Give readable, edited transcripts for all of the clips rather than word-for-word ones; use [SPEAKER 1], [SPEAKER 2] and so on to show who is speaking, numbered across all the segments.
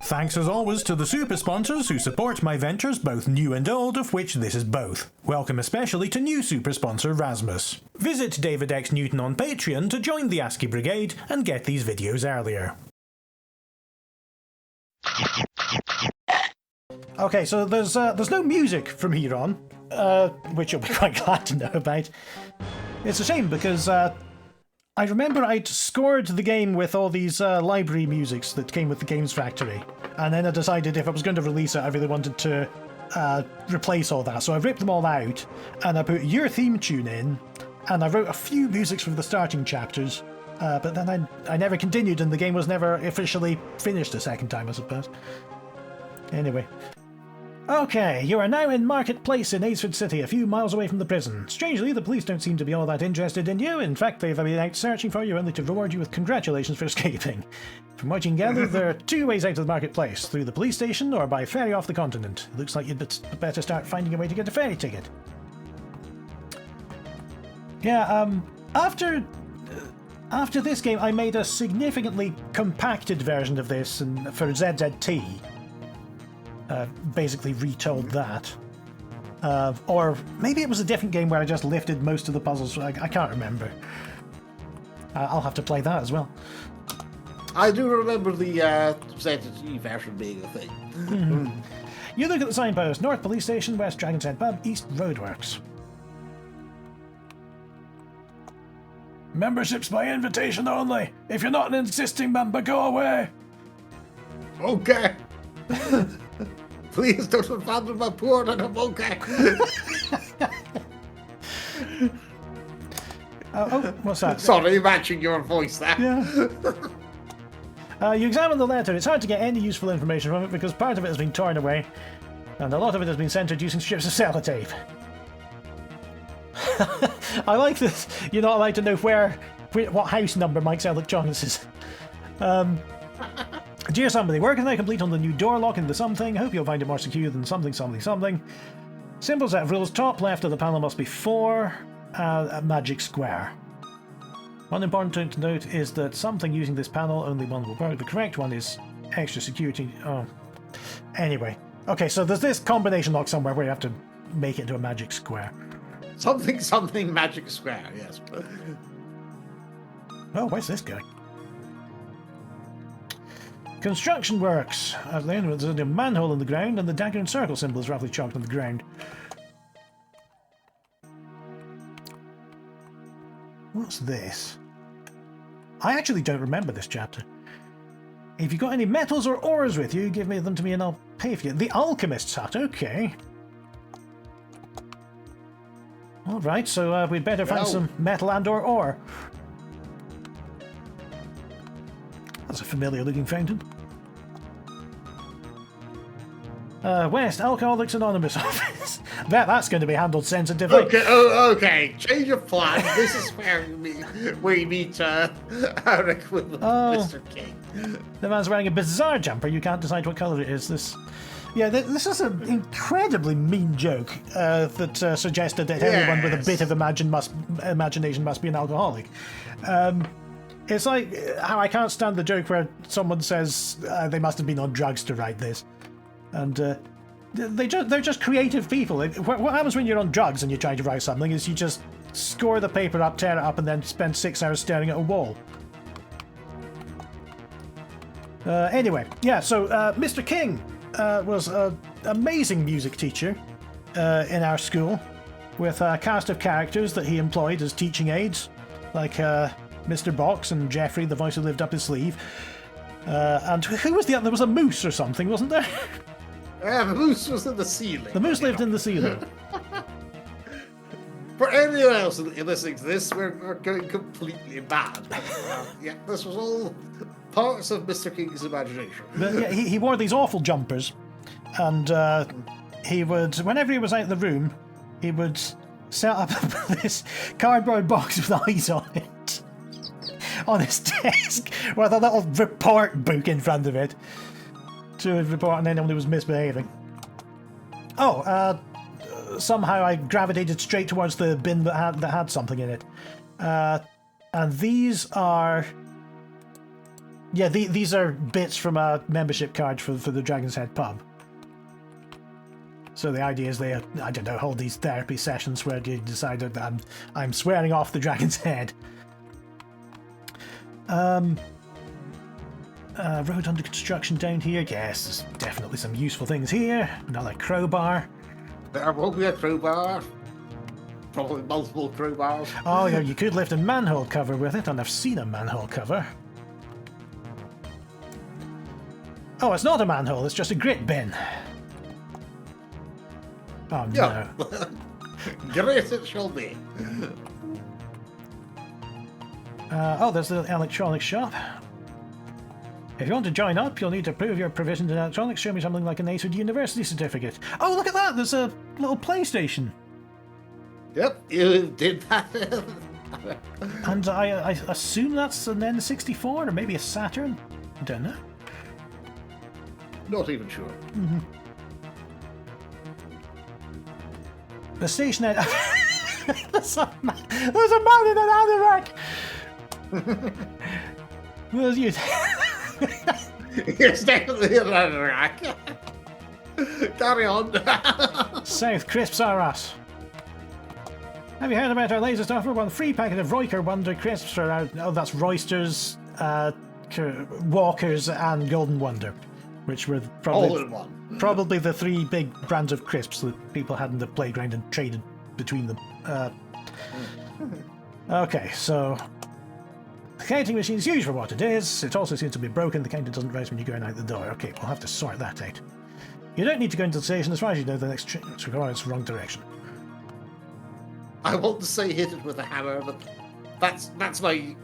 [SPEAKER 1] Thanks as always to the super sponsors who support my ventures, both new and old, of which this is both. Welcome especially to new super sponsor Rasmus. Visit David X Newton on Patreon to join the ASCII Brigade and get these videos earlier. Okay, so there's no music from here on, which you'll be quite glad to know about. It's a shame because I remember I'd scored the game with all these library musics that came with the Games Factory, and then I decided if I was going to release it, I really wanted to replace all that. So I ripped them all out, and I put your theme tune in, and I wrote a few musics for the starting chapters, but then I never continued, and the game was never officially finished a second time, I suppose. Anyway. Okay, you are now in Marketplace in Aysford City, a few miles away from the prison. Strangely, the police don't seem to be all that interested in you. In fact, they've been out searching for you only to reward you with congratulations for escaping. From what you can gather, there are two ways out of the Marketplace, through the police station or by ferry off the continent. It looks like you'd better start finding a way to get a ferry ticket. Yeah, after this game, I made a significantly compacted version of this for ZZT. Basically retold that. Or maybe it was a different game where I just lifted most of the puzzles. I can't remember. I'll have to play that as well.
[SPEAKER 2] I do remember the ZZT version being a thing.
[SPEAKER 1] Mm-hmm. You look at the signpost. North Police Station, West Dragon's Head Pub, East Roadworks. Membership's by invitation only. If you're not an existing member, go away.
[SPEAKER 2] Okay. Please don't abandon my poor little monkey.
[SPEAKER 1] Oh, what's that?
[SPEAKER 2] Sorry, matching your voice there.
[SPEAKER 1] Yeah. You examine the letter. It's hard to get any useful information from it because part of it has been torn away, and a lot of it has been centered using strips of sellotape. I like this. You're not allowed to know what house number Mike's Electronics is. Dear somebody, where can I complete on the new door lock into something? Hope you'll find it more secure than something. Simple set of rules. Top left of the panel must be 4, a magic square. One important thing to note is that something using this panel, only one will work. The correct one is extra security. Oh. Anyway. Okay, so there's this combination lock somewhere where you have to make it into a magic square.
[SPEAKER 2] Something magic square, yes.
[SPEAKER 1] Oh, where's this going? Construction works. At the end of it, there's a manhole in the ground, and the dagger and circle symbol is roughly chalked on the ground. What's this? I actually don't remember this chapter. If you've got any metals or ores with you, give them to me and I'll pay for you. The Alchemist's Hut, okay. Alright, so we'd better find some metal and or ore. That's a familiar looking fountain. West, Alcoholics Anonymous office. That's going to be handled sensitively.
[SPEAKER 2] Okay, okay. Change of plan. This is where we meet Eric with Mr. King.
[SPEAKER 1] The man's wearing a bizarre jumper. You can't decide what colour it is. This is an incredibly mean joke that suggested that everyone with a bit of imagination must be an alcoholic. It's like how I can't stand the joke where someone says they must have been on drugs to write this. And they're just creative people. What happens when you're on drugs and you're trying to write something is you just score the paper up, tear it up, and then spend 6 hours staring at a wall. Anyway, yeah, so Mr. King was an amazing music teacher in our school with a cast of characters that he employed as teaching aides, like Mr. Box and Jeffrey, the voice who lived up his sleeve. And who was the other? There was a moose or something, wasn't there?
[SPEAKER 2] Yeah, the moose was in the ceiling.
[SPEAKER 1] The moose lived in the ceiling.
[SPEAKER 2] For anyone else listening to this, we're going completely mad. Yeah, this was all parts of Mr. King's imagination.
[SPEAKER 1] But, yeah, he wore these awful jumpers, and he would, whenever he was out of the room, he would set up this cardboard box with eyes on it on his desk with a little report book in front of it to report on anyone who was misbehaving. Oh, somehow I gravitated straight towards the bin that had something in it. And these are Yeah, these are bits from a membership card for the Dragon's Head pub. So the idea is they, I don't know, hold these therapy sessions where you decide that I'm swearing off the Dragon's Head. Road under construction down here. Yes, there's definitely some useful things here. Another crowbar.
[SPEAKER 2] There will be a crowbar. Probably multiple crowbars.
[SPEAKER 1] Oh, yeah, you could lift a manhole cover with it, and I've seen a manhole cover. Oh, it's not a manhole, it's just a grit bin. Oh, no.
[SPEAKER 2] Yeah. Great it shall be.
[SPEAKER 1] Oh, there's the electronics shop. If you want to join up, you'll need to prove your provisions in electronics. Show me something like an AAG university certificate. Oh, look at that! There's a little PlayStation.
[SPEAKER 2] Yep, you did that.
[SPEAKER 1] And I assume that's an N64 or maybe a Saturn. I don't know.
[SPEAKER 2] Not even sure.
[SPEAKER 1] Mm-hmm. The station head. There's a man in an anorak! Well, you.
[SPEAKER 2] It's definitely an anorak. Carry on.
[SPEAKER 1] South Crisps are us. Have you heard about our latest offer? One free packet of Royker Wonder Crisps for our. Oh, that's Roysters, Walkers, and Golden Wonder, which were
[SPEAKER 2] All in one.
[SPEAKER 1] probably the three big brands of crisps that people had in the playground and traded between them. Okay, so the counting machine's used for what it is. It also seems to be broken. The counter doesn't rise when you're going out the door. Okay, we'll have to sort that out. You don't need to go into the station. As far as you know, the next train is required. It's the wrong direction.
[SPEAKER 2] I want to say hit it with a hammer, but that's my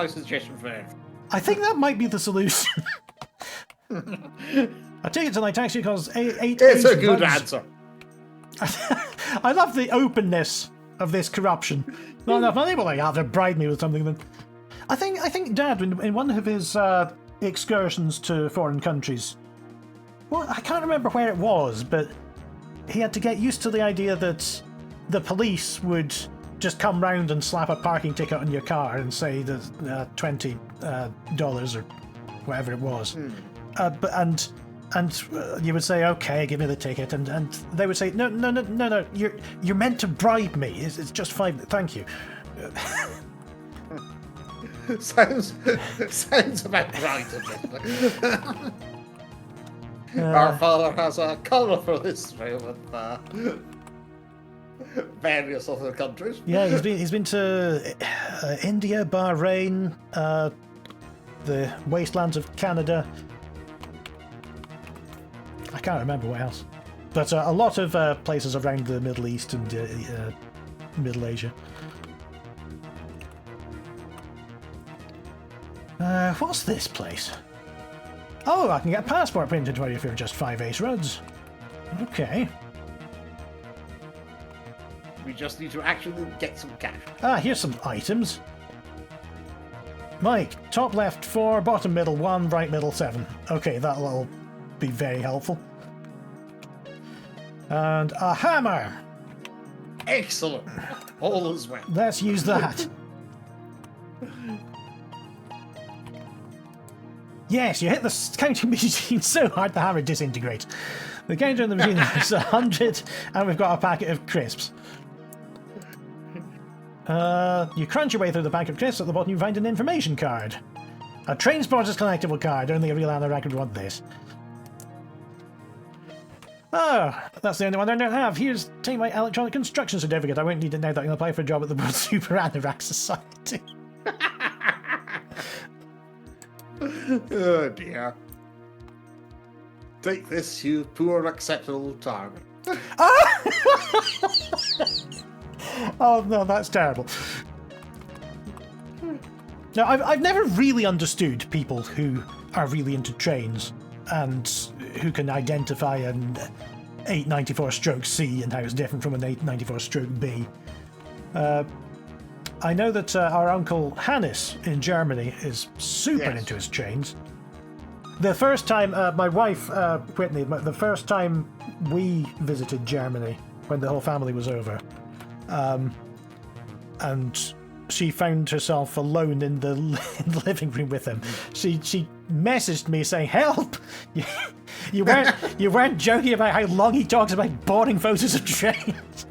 [SPEAKER 2] suggestion for it.
[SPEAKER 1] I think that might be the solution. I take it till I taxi because
[SPEAKER 2] It's a good answer.
[SPEAKER 1] I love the openness of this corruption. Not enough money, but they have to bribe me with something. Then I think Dad, in one of his excursions to foreign countries, well, I can't remember where it was, but he had to get used to the idea that the police would just come round and slap a parking ticket on your car and say that $20 or whatever it was, and you would say, okay, give me the ticket, and they would say, no, you're meant to bribe me. It's just $5. Thank you.
[SPEAKER 2] sounds about right. Our father has a colourful history with various other countries.
[SPEAKER 1] Yeah, he's been to India, Bahrain, the wastelands of Canada. I can't remember what else, but a lot of places around the Middle East and Middle Asia. What's this place? Oh, I can get a passport printed for you for just 5 ace rods. Okay.
[SPEAKER 2] We just need to actually get some cash.
[SPEAKER 1] Here's some items. Mike, top left 4, bottom middle 1, right middle 7. Okay, that'll all be very helpful. And a hammer!
[SPEAKER 2] Excellent. All is well.
[SPEAKER 1] Let's use that. Yes, you hit the counting machine so hard the hammer disintegrates. The counter on the machine is 100, and we've got a packet of crisps. You crunch your way through the packet of crisps. At the bottom you find an information card. A Trainsporter's collectible card. Only a real anorak would want this. Oh, that's the only one I don't have. Here's take my electronic construction certificate. I won't need it now that I can apply for a job at the World Super Anorak Society.
[SPEAKER 2] Oh dear. Take this, you poor acceptable target.
[SPEAKER 1] Oh no, that's terrible. Now, I've never really understood people who are really into trains and who can identify an 894-C and how it's different from an 894-B. I know that our uncle Hannes in Germany is super into his trains. The first time, my wife, Whitney, the first time we visited Germany when the whole family was over, and she found herself alone in the, in the living room with him. She messaged me saying, "Help! You weren't joking about how long he talks about boring photos of trains."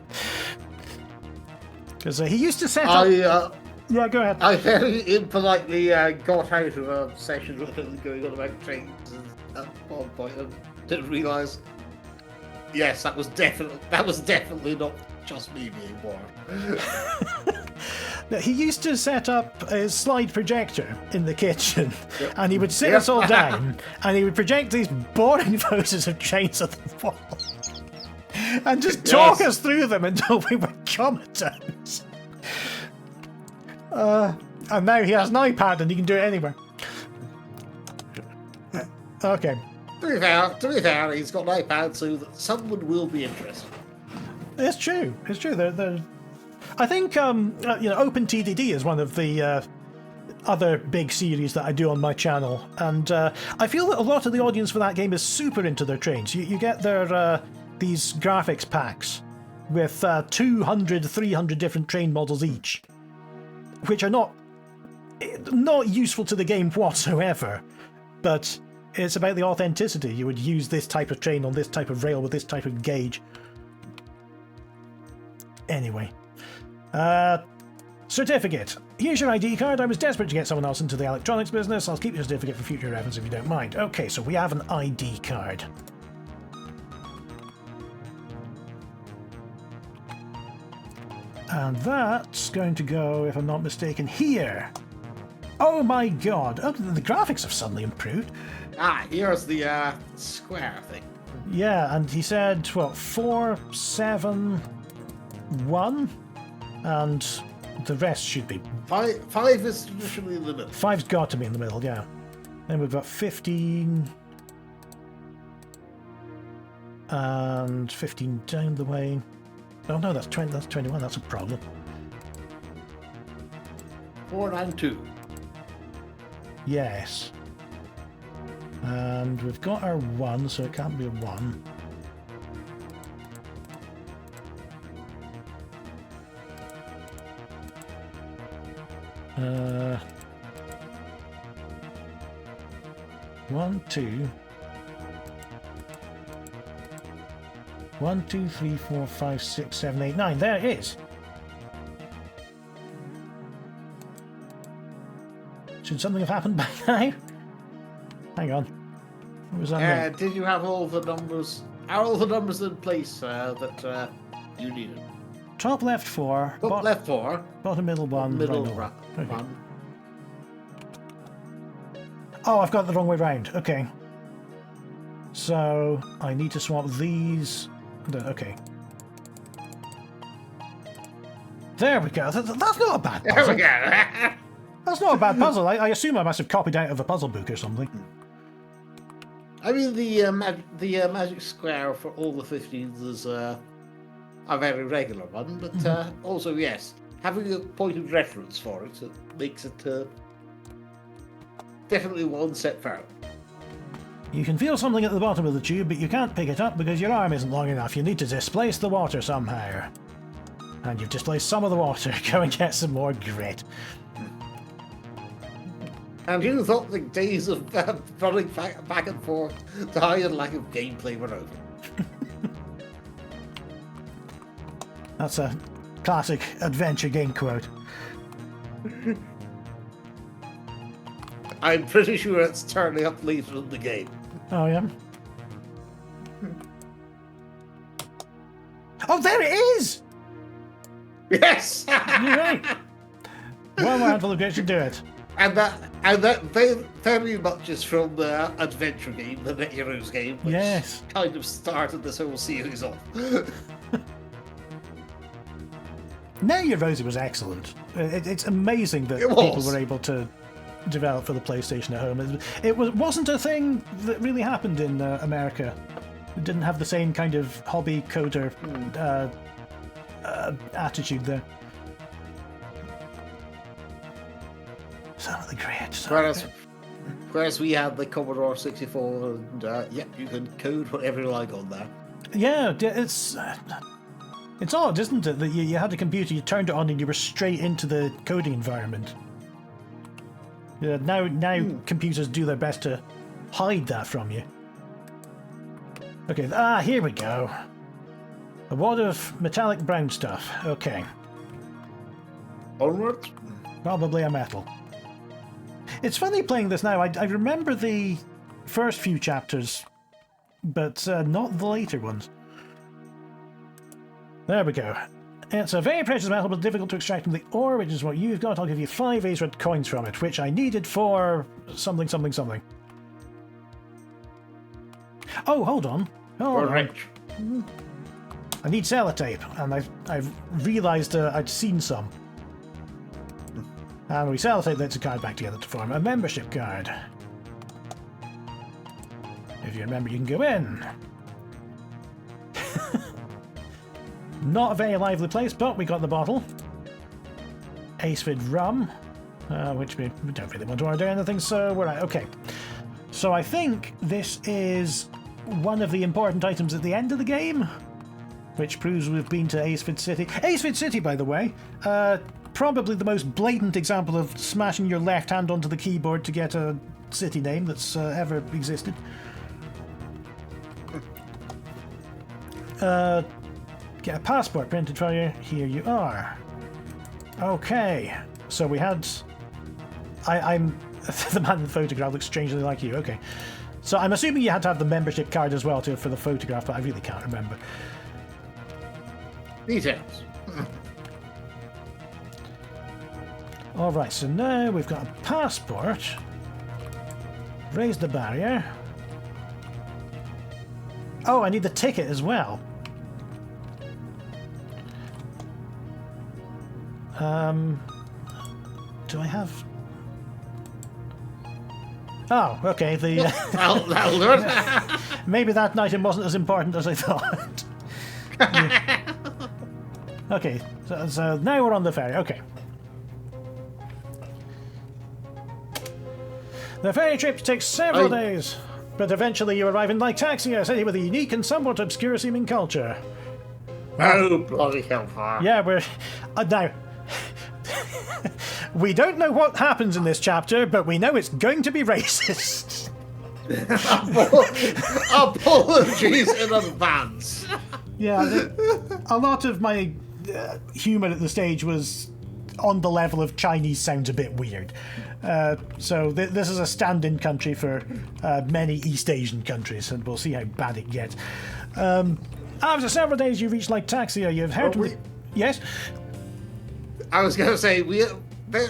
[SPEAKER 1] Because he used to set up... Yeah, go ahead.
[SPEAKER 2] I very impolitely got out of a session with him going on about trains at one point and didn't realise. Yes, that was definitely not just me being bored.
[SPEAKER 1] He used to set up a slide projector in the kitchen, and he would sit us all down, and he would project these boring photos of trains at the wall, and just talk us through them until we were comatose. And now he has an iPad and he can do it anywhere. Okay.
[SPEAKER 2] To be fair, he's got an iPad, so that someone will be interested.
[SPEAKER 1] It's true. It's true. I think OpenTDD is one of the other big series that I do on my channel, and I feel that a lot of the audience for that game is super into their trains. You get their these graphics packs with 200, 300 different train models each, which are not useful to the game whatsoever, but it's about the authenticity. You would use this type of train on this type of rail with this type of gauge. Anyway. Certificate. Here's your ID card. I was desperate to get someone else into the electronics business. I'll keep your certificate for future reference if you don't mind. Okay, so we have an ID card. And that's going to go, if I'm not mistaken, here. Oh my god. Oh, the graphics have suddenly improved.
[SPEAKER 2] Here's the square thing.
[SPEAKER 1] Yeah, and he said, what, 4, 7, 1? And the rest should be...
[SPEAKER 2] Five is traditionally in the middle.
[SPEAKER 1] 5's got to be in the middle, yeah. Then we've got 15... and 15 down the way. Oh no, that's 20. That's 21. That's a problem.
[SPEAKER 2] 4 and 2.
[SPEAKER 1] Yes. And we've got our 1, so it can't be a 1. One, 2. 1, 2, 3, 4, 5, 6, 7, 8, 9. There it is. Should something have happened by now? Hang on. What was that?
[SPEAKER 2] Did you have all the numbers? Are all the numbers in place that you needed?
[SPEAKER 1] Top left 4.
[SPEAKER 2] Top left 4.
[SPEAKER 1] Bottom middle 1.
[SPEAKER 2] Middle
[SPEAKER 1] right
[SPEAKER 2] okay.
[SPEAKER 1] 1. Oh, I've got it the wrong way round. Okay. So I need to swap these. Okay. There we go. That's not a bad puzzle.
[SPEAKER 2] There we go.
[SPEAKER 1] That's not a bad puzzle. I assume I must have copied out of a puzzle book or something.
[SPEAKER 2] I mean, the magic square for all the 15s is a very regular one, but also, yes, having a point of reference for it, it makes it definitely one step further.
[SPEAKER 1] You can feel something at the bottom of the tube, but you can't pick it up because your arm isn't long enough. You need to displace the water somehow. And you've displaced some of the water. Go and get some more grit.
[SPEAKER 2] And you thought the days of running back and forth to hide and lack of gameplay were over.
[SPEAKER 1] That's a classic adventure game quote.
[SPEAKER 2] I'm pretty sure it's turning up later in the game.
[SPEAKER 1] Oh, yeah? Oh, there it is!
[SPEAKER 2] Yes!
[SPEAKER 1] You're right. One more handful of grits to do it.
[SPEAKER 2] And that very much is from the adventure game, the Net Heroes game, which kind of started this whole series off.
[SPEAKER 1] Net Heroes was excellent. It's amazing that people were able to develop for the PlayStation at home. It wasn't a thing that really happened in America. It didn't have the same kind of hobby coder attitude there. Certainly great.
[SPEAKER 2] Whereas we had the Commodore 64, and you can code whatever you like on there.
[SPEAKER 1] Yeah, it's It's odd, isn't it, that you had a computer, you turned it on, and you were straight into the coding environment. Yeah, now computers do their best to hide that from you. Okay, here we go. A wad of metallic brown stuff. Okay.
[SPEAKER 2] Onward?
[SPEAKER 1] Probably a metal. It's funny playing this now. I remember the first few chapters, but not the later ones. There we go. It's a very precious metal, but difficult to extract from the ore, which is what you've got. I'll give you 5 Azered coins from it, which I needed for something, something, something. Oh, hold on. Hold on.
[SPEAKER 2] Rich.
[SPEAKER 1] I need sellotape, and I've realised I'd seen some. And we sellotape that's a card back together to form a membership card. If you remember, you can go in. Not a very lively place, but we got the bottle. Rabbitfood rum, which we don't really want to order anything, so we're out. Okay. So I think this is one of the important items at the end of the game, which proves we've been to Rabbitfood City. Rabbitfood City, by the way, probably the most blatant example of smashing your left hand onto the keyboard to get a city name that's ever existed. Get a passport printed for you. Here you are. Okay, so we had... I'm... the man in the photograph looks strangely like you. Okay. So I'm assuming you had to have the membership card as well for the photograph, but I really can't remember.
[SPEAKER 2] Details.
[SPEAKER 1] Alright, so now we've got a passport. Raise the barrier. Oh, I need the ticket as well. Do I have... Oh, okay, the...
[SPEAKER 2] That'll do it.
[SPEAKER 1] Maybe that item wasn't as important as I thought. Okay, so now we're on the ferry, okay. The ferry trip takes several days, but eventually you arrive in Lytaxia, a city with a unique and somewhat obscure-seeming culture.
[SPEAKER 2] Oh, bloody hellfire.
[SPEAKER 1] Yeah, we're... now... we don't know what happens in this chapter, but we know it's going to be racist.
[SPEAKER 2] Apologies in advance.
[SPEAKER 1] Yeah, a lot of my humour at the stage was on the level of Chinese sounds a bit weird. So this is a stand-in country for many East Asian countries, and we'll see how bad it gets. After several days, you reach Lytaxia. You've heard... Yes?
[SPEAKER 2] I was going to say,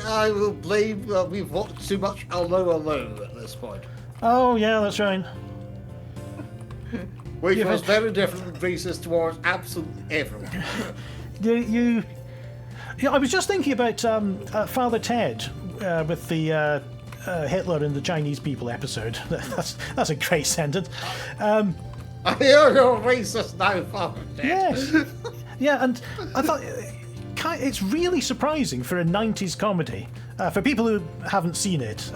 [SPEAKER 2] I will blame we've watched too much Allo at this point.
[SPEAKER 1] Oh, yeah, that's right.
[SPEAKER 2] Which was very different and racist towards absolutely everyone.
[SPEAKER 1] I was just thinking about Father Ted with the Hitler and the Chinese people episode. That's a great sentence.
[SPEAKER 2] I hear you're racist now, Father Ted.
[SPEAKER 1] Yes. Yeah, and I thought... it's really surprising for a 90s comedy. For people who haven't seen it,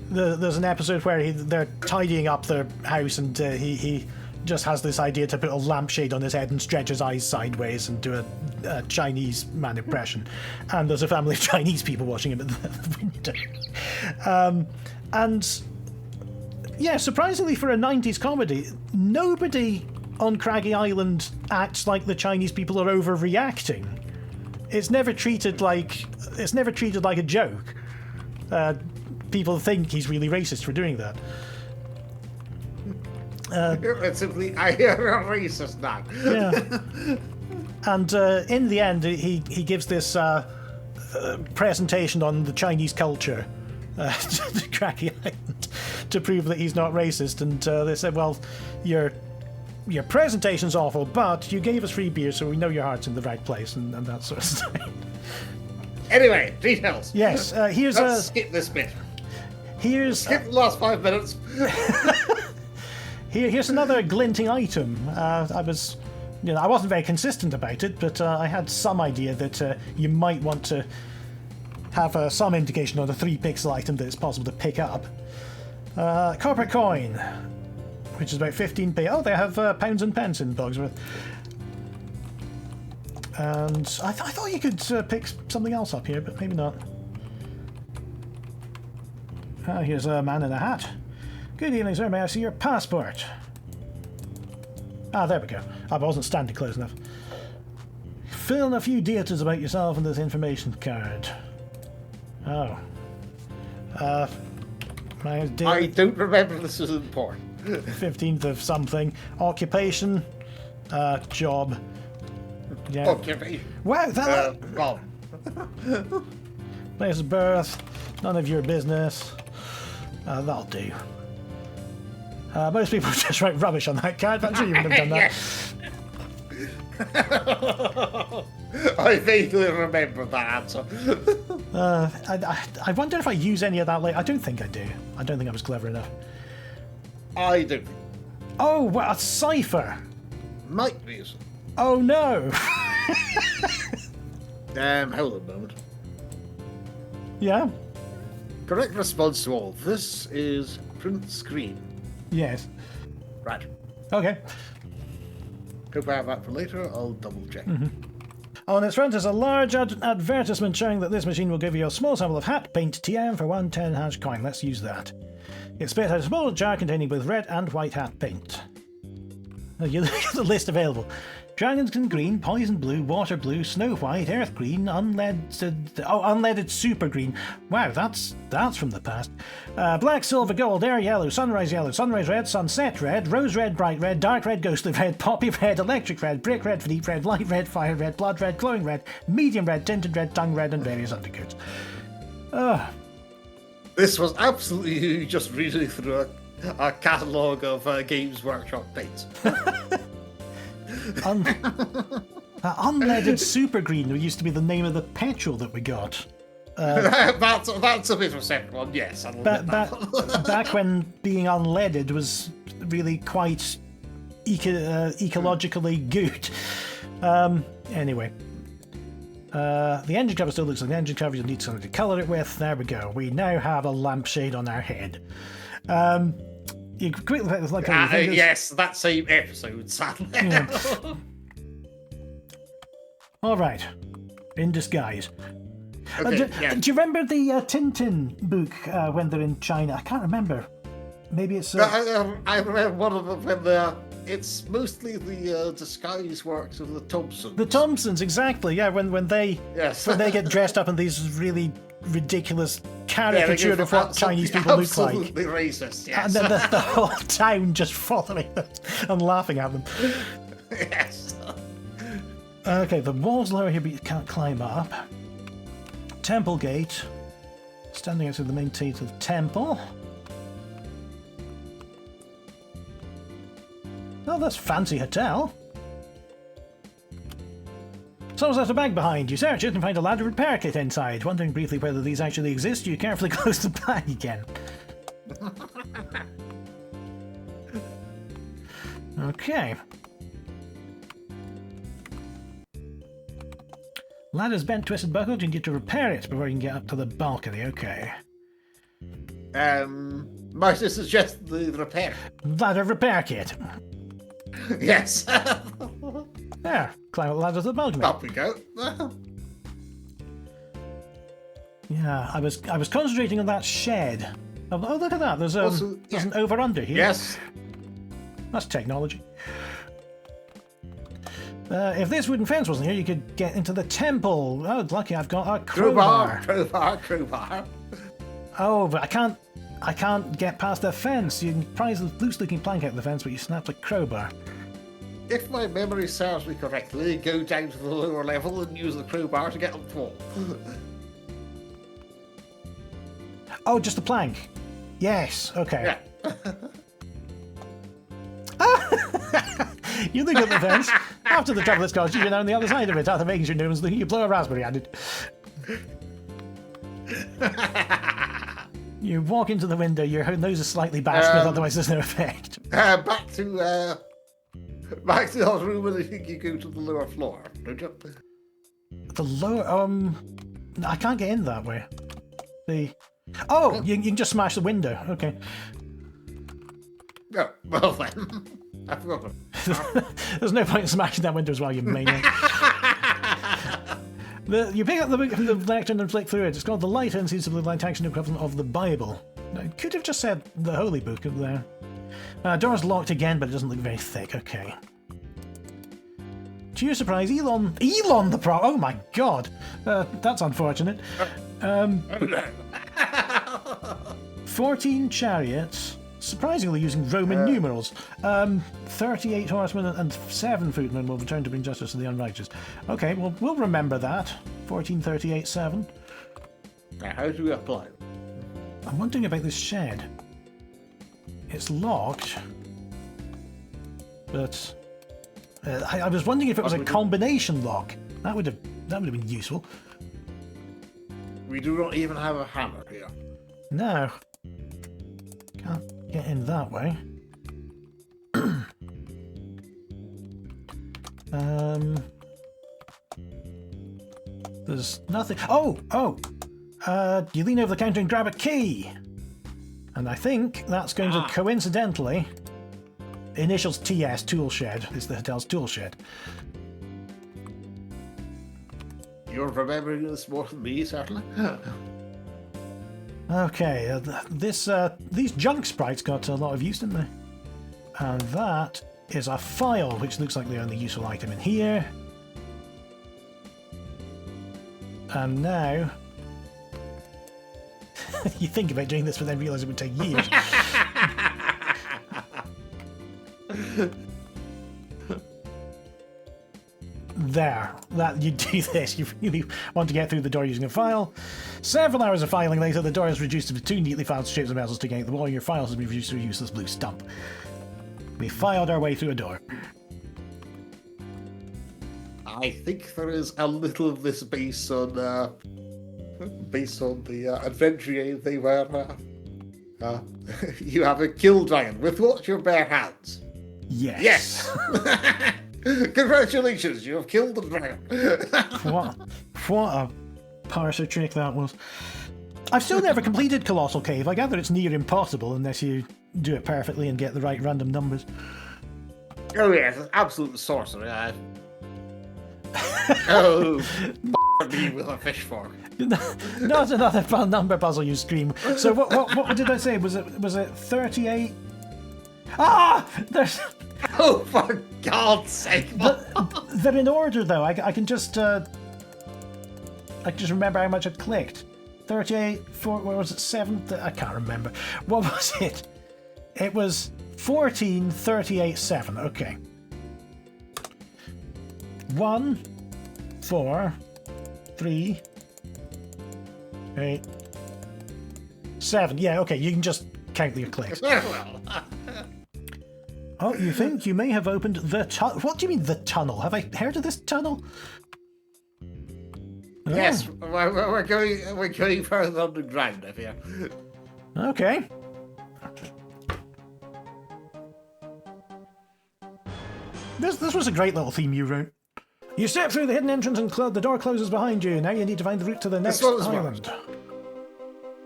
[SPEAKER 1] there's an episode where they're tidying up their house, and he just has this idea to put a lampshade on his head and stretch his eyes sideways and do a Chinese man impression. And there's a family of Chinese people watching him at the window. And yeah, surprisingly for a 90s comedy, nobody on Craggy Island acts like the Chinese people are overreacting. It's never treated like a joke. People think he's really racist for doing that.
[SPEAKER 2] It's simply, I hear you're racist now.
[SPEAKER 1] Yeah. And in the end, he gives this presentation on the Chinese culture to Craggy Island to prove that he's not racist. And they said, well, your presentation's awful, but you gave us free beer, so we know your heart's in the right place, and that sort of stuff.
[SPEAKER 2] Anyway, details.
[SPEAKER 1] Yes,
[SPEAKER 2] Let's skip this bit. Skip the last 5 minutes.
[SPEAKER 1] Here's another glinting item. I wasn't very consistent about it, but I had some idea that you might want to have some indication on a 3-pixel item that it's possible to pick up. Copper coin, which is about 15p. Oh, they have pounds and pence in Bogsworth. And I thought you could pick something else up here, but maybe not. Ah, here's a man in a hat. Good evening, sir. May I see your passport? Ah, there we go. I wasn't standing close enough. Fill in a few details about yourself in this information card. Oh. My date.
[SPEAKER 2] I don't remember this is important.
[SPEAKER 1] 15th of something. Occupation. Job. Yeah.
[SPEAKER 2] Occupation.
[SPEAKER 1] Wow, that.
[SPEAKER 2] Well,
[SPEAKER 1] Place of birth. None of your business. That'll do. Most people just write rubbish on that card, but I'm sure you wouldn't have done that.
[SPEAKER 2] I vaguely remember that answer.
[SPEAKER 1] I wonder if I use any of that later. I don't think I do. I don't think I was clever enough.
[SPEAKER 2] I do.
[SPEAKER 1] Oh, what a cipher!
[SPEAKER 2] Might be.
[SPEAKER 1] Oh no!
[SPEAKER 2] Hold on a moment.
[SPEAKER 1] Yeah?
[SPEAKER 2] Correct response to all. This is print screen.
[SPEAKER 1] Yes.
[SPEAKER 2] Right.
[SPEAKER 1] Okay.
[SPEAKER 2] Hope I have that for later. I'll double check.
[SPEAKER 1] On its front is a large advertisement showing that this machine will give you a small sample of hat paint TM for 1 10 coin. Let's use that. It spits out a small jar containing both red and white hat paint. You look at the list available. Dragonkin green, poison blue, water blue, snow white, earth green, unleaded super green. Wow, that's from the past. Black, silver, gold, air yellow, sunrise red, sunset red, rose red, bright red, dark red, ghostly red, poppy red, electric red, brick red, deep red, light red, fire red, blood red, glowing red, medium red, tinted red, tongue red, and various undercoats.
[SPEAKER 2] This was absolutely you just reading through a catalogue of Games Workshop paints.
[SPEAKER 1] Unleaded super green used to be the name of the petrol that we got.
[SPEAKER 2] That's a bit of a separate one, yes.
[SPEAKER 1] Back when being unleaded was really quite ecologically good. Anyway. The engine cover still looks like the engine cover. You'll need something to colour it with. There we go. We now have a lampshade on our head. You quickly like
[SPEAKER 2] yes, that same episode, sadly.
[SPEAKER 1] Yeah. All right, in disguise.
[SPEAKER 2] Okay,
[SPEAKER 1] do you remember the Tintin book when they're in China? I can't remember. Maybe it's.
[SPEAKER 2] I remember one of them when it's mostly the disguise works of the Thompsons.
[SPEAKER 1] The Thompsons, exactly. Yeah, when they get dressed up in these really ridiculous caricature of what Chinese people look like.
[SPEAKER 2] Absolutely racist, yes.
[SPEAKER 1] And then the whole town just following them and laughing at them.
[SPEAKER 2] Yes.
[SPEAKER 1] Okay, the wall's lower here, but you can't climb up. Temple gate. Standing outside the main gate of the temple. Oh, that's fancy hotel. Someone's left a bag behind. You search it and find a ladder repair kit inside. Wondering briefly whether these actually exist, you carefully close the bag again. Okay. Ladder's bent, twisted, buckled. You need to repair it before you can get up to the balcony. Okay.
[SPEAKER 2] Might I suggest the repair?
[SPEAKER 1] Ladder repair kit.
[SPEAKER 2] Yes.
[SPEAKER 1] There. Climb up the ladder to the balcony.
[SPEAKER 2] Up we go.
[SPEAKER 1] Yeah, I was concentrating on that shed. Oh, look at that. There's an over-under here.
[SPEAKER 2] Yes.
[SPEAKER 1] That's technology. If this wooden fence wasn't here, you could get into the temple. Oh, lucky I've got a crowbar.
[SPEAKER 2] Crowbar.
[SPEAKER 1] Oh, but I can't get past the fence. You can prise the loose-looking plank out of the fence, but you snap the crowbar.
[SPEAKER 2] If my memory serves me correctly, go down to the lower level and use the crowbar to get up the wall.
[SPEAKER 1] Oh, just the plank. Yes. Okay.
[SPEAKER 2] Yeah.
[SPEAKER 1] You look at the fence. After the trouble has caused you, you're now on the other side of it. After making sure no one's looking, you blow a raspberry at it. You walk into the window, your nose is slightly bashed, but otherwise there's no effect.
[SPEAKER 2] Back to the room, and I think you go to the lower floor, don't you?
[SPEAKER 1] The lower, I can't get in that way. You can just smash the window. Okay.
[SPEAKER 2] Oh, well then. I forgot.
[SPEAKER 1] There's no point in smashing that window as well, you maniac. You pick up the book from the lectern and flick through it. It's called The Light and seems to be the text equivalent of the Bible. I could have just said the Holy Book up there. Door's locked again, but it doesn't look very thick. Okay. To your surprise, Elon the Pro. Oh my god, that's unfortunate. 14 chariots, surprisingly using Roman numerals. 38 horsemen and 7 footmen will return to bring justice to the unrighteous. Okay, well, we'll remember that. 14, 38, 7.
[SPEAKER 2] Now, how do we apply them?
[SPEAKER 1] I'm wondering about this shed. It's locked, but I was wondering if it was a combination lock. That would have been useful.
[SPEAKER 2] We do not even have a hammer here.
[SPEAKER 1] No. Can't get in that way. There's nothing. Oh! You lean over the counter and grab a key. And I think that's going to coincidentally... Initials TS, tool shed. It's the hotel's tool shed.
[SPEAKER 2] You're remembering this more than me, certainly.
[SPEAKER 1] Okay, these junk sprites got a lot of use, didn't they? And that is a file, which looks like the only useful item in here. And now... you think about doing this, but then realise it would take years. There, that you do this. You really want to get through the door using a file. Several hours of filing later, the door is reduced to 2 neatly filed strips of metal sticking out the wall, and your files have been reduced to a useless blue stump. We filed our way through a door.
[SPEAKER 2] I think there is a little of this based on the adventure game thing where you have a kill dragon with what? Your bare hands.
[SPEAKER 1] Yes.
[SPEAKER 2] Yes. Congratulations, you have killed the dragon.
[SPEAKER 1] What a parser trick that was. I've still never completed Colossal Cave. I gather it's near impossible unless you do it perfectly and get the right random numbers.
[SPEAKER 2] Oh yes, it's absolute sorcery. Oh, me with a fish fork.
[SPEAKER 1] Not another number puzzle, you scream. So what did I say? Was it 38? Ah! There's...
[SPEAKER 2] Oh, for God's sake!
[SPEAKER 1] They're in order, though. I can just remember how much I clicked. 38, 4, what was it, 7? I can't remember. What was it? It was 14, 38, 7. Okay. 1, 4, 3, 8, 7. Yeah, okay, you can just count your clicks. Oh, you think you may have opened the tunnel? What do you mean, the tunnel? Have I heard of this tunnel? Oh.
[SPEAKER 2] Yes, we're going further underground up here.
[SPEAKER 1] Okay. This was a great little theme you wrote. You step through the hidden entrance and the door closes behind you. Now you need to find the route to the next island.
[SPEAKER 2] Worse.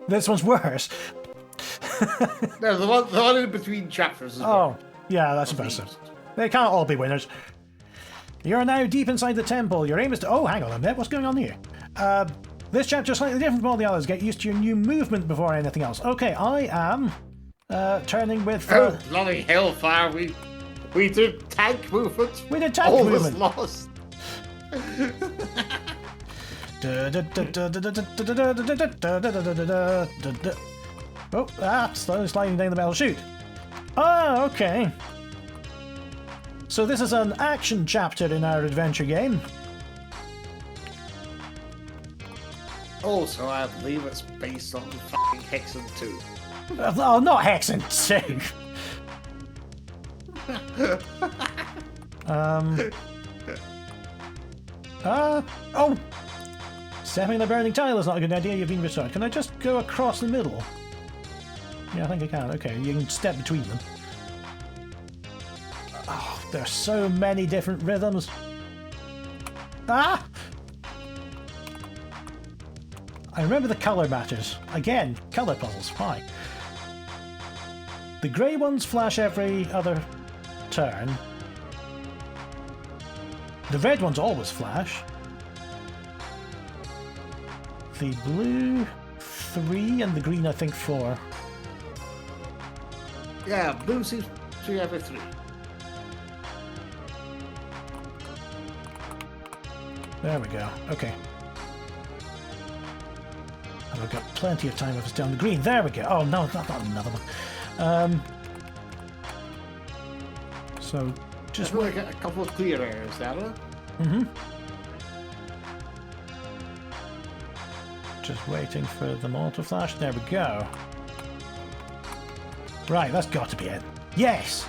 [SPEAKER 1] This one's worse.
[SPEAKER 2] No, the one in between chapters is
[SPEAKER 1] Oh. Yeah, that's impressive. They can't all be winners. You're now deep inside the temple. Your aim is to... Oh, hang on a minute. What's going on here? This chapter is slightly different from all the others. Get used to your new movement before anything else. Okay, I am turning with...
[SPEAKER 2] Oh, bloody hellfire. We did tank movement.
[SPEAKER 1] We did tank movement.
[SPEAKER 2] All was lost.
[SPEAKER 1] Oh, slowly sliding down the metal chute. Oh, okay. So this is an action chapter in our adventure game.
[SPEAKER 2] Oh, so I believe it's based on fucking Hexen 2.
[SPEAKER 1] Oh, not Hexen 2. Oh! Stepping the burning tile is not a good idea. You've been restored. Can I just go across the middle? Yeah, I think I can. Okay, you can step between them. Oh, there's so many different rhythms. Ah! I remember the colour matters. Again, colour puzzles. Why? The grey ones flash every other turn. The red ones always flash. the blue 3 and the green, I think, 4.
[SPEAKER 2] Yeah, blue seems to be every 3.
[SPEAKER 1] There we go. Okay. And I've got plenty of time if it's down the green. There we go. Oh, no, not another one. So, just
[SPEAKER 2] work a couple of clear areas there.
[SPEAKER 1] Mm-hmm. Just waiting for them all to flash. There we go. Right, that's got to be it. Yes!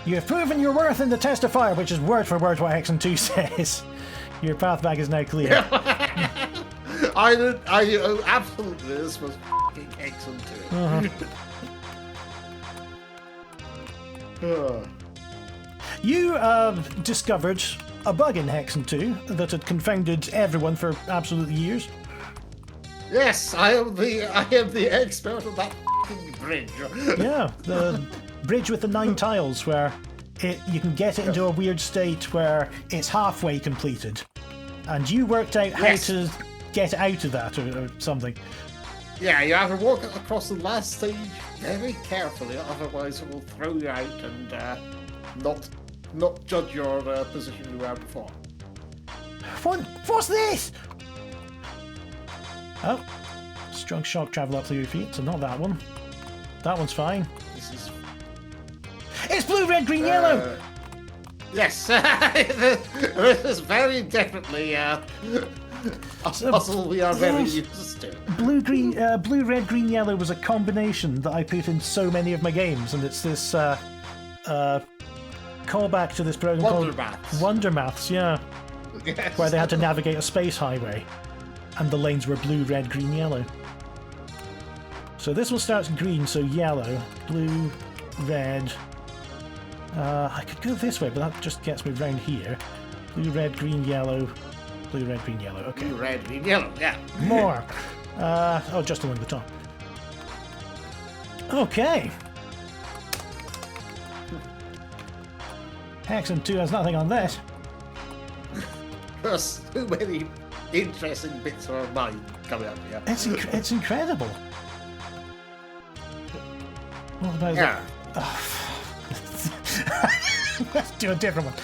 [SPEAKER 1] You have proven your worth in the test of fire, which is word for word what Hexen 2 says. Your path back is now clear.
[SPEAKER 2] I absolutely, this was fucking Hexen 2.
[SPEAKER 1] You discovered a bug in Hexen 2 that had confounded everyone for absolute years.
[SPEAKER 2] Yes, I am the expert of that fucking bridge.
[SPEAKER 1] Yeah, the bridge with the 9 tiles where you can get it into a weird state where it's halfway completed. And you worked out how to get out of that or something.
[SPEAKER 2] Yeah, you have to walk across the last stage very carefully, otherwise it will throw you out and not judge your position you were before.
[SPEAKER 1] What's this? Oh, strong shock travel up through your feet, so not that one. That one's fine. It's blue, red, green, yellow!
[SPEAKER 2] Yes, this is very definitely a puzzle we are very used to.
[SPEAKER 1] Blue, red, green, yellow was a combination that I put in so many of my games, and it's this callback to this program called Wonder Maths, yeah.
[SPEAKER 2] Yes.
[SPEAKER 1] Where they had to navigate a space highway, and the lanes were blue, red, green, yellow. So this one starts green, so yellow, blue, red. I could go this way, but that just gets me round here. Blue, red, green, yellow. Blue, red, green, yellow. Okay.
[SPEAKER 2] Blue, red, green, yellow. Yeah.
[SPEAKER 1] More. Oh, just along the top. Okay. Hexen 2 has nothing on this.
[SPEAKER 2] There's too many interesting bits of our mind coming up here.
[SPEAKER 1] It's incredible. What about that? Oh. Let's do a different one.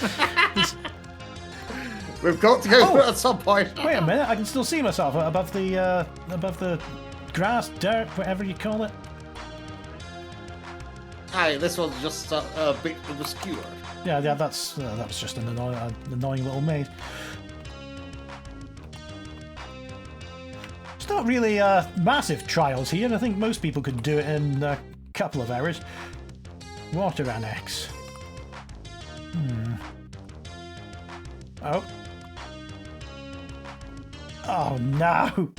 [SPEAKER 2] We've got to go through it at some point.
[SPEAKER 1] Wait a minute, I can still see myself above the grass, dirt, whatever you call it.
[SPEAKER 2] Aye, this one's just a bit obscure.
[SPEAKER 1] Yeah, that was just an annoying little maze. It's not really massive trials here. I think most people could do it in a couple of hours. Water annex. Oh. Oh no!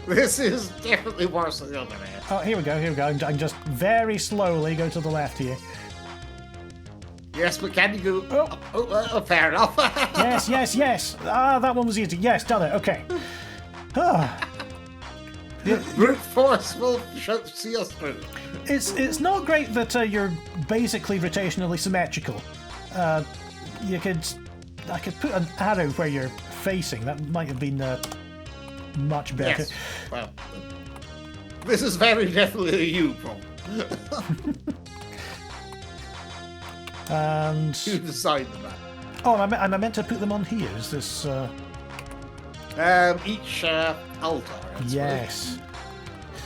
[SPEAKER 2] This is definitely worse than the other man.
[SPEAKER 1] Oh, here we go. I'm just very slowly go to the left here.
[SPEAKER 2] Yes, but can you go? Oh, fair enough.
[SPEAKER 1] Yes. Ah, that one was easy. Yes, done it. Okay.
[SPEAKER 2] Brute force will see us through.
[SPEAKER 1] It's not great that you're basically rotationally symmetrical. I could put an arrow where you're facing. That might have been much better.
[SPEAKER 2] Yes. Well, this is very definitely a you problem.
[SPEAKER 1] And
[SPEAKER 2] you decided that.
[SPEAKER 1] Oh, am I meant to put them on here? Is this?
[SPEAKER 2] Each altar.
[SPEAKER 1] Yes.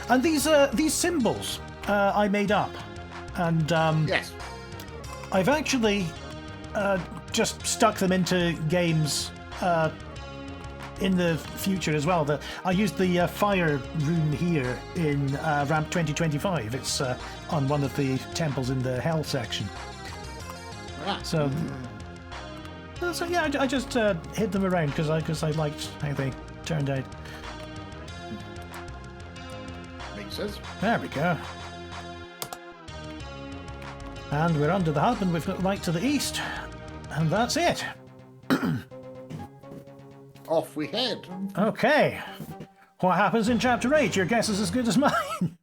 [SPEAKER 1] And these symbols I made up, and
[SPEAKER 2] yes,
[SPEAKER 1] I've actually just stuck them into games in the future as well. I used the fire room here in Ramp 2025. It's on one of the temples in the Hell section. So yeah, I just hid them around because I liked how they turned out.
[SPEAKER 2] Makes sense.
[SPEAKER 1] There we go. And we're under the hub, and we've got light to the east, and that's it.
[SPEAKER 2] Off we head.
[SPEAKER 1] Okay. What happens in Chapter 8? Your guess is as good as mine.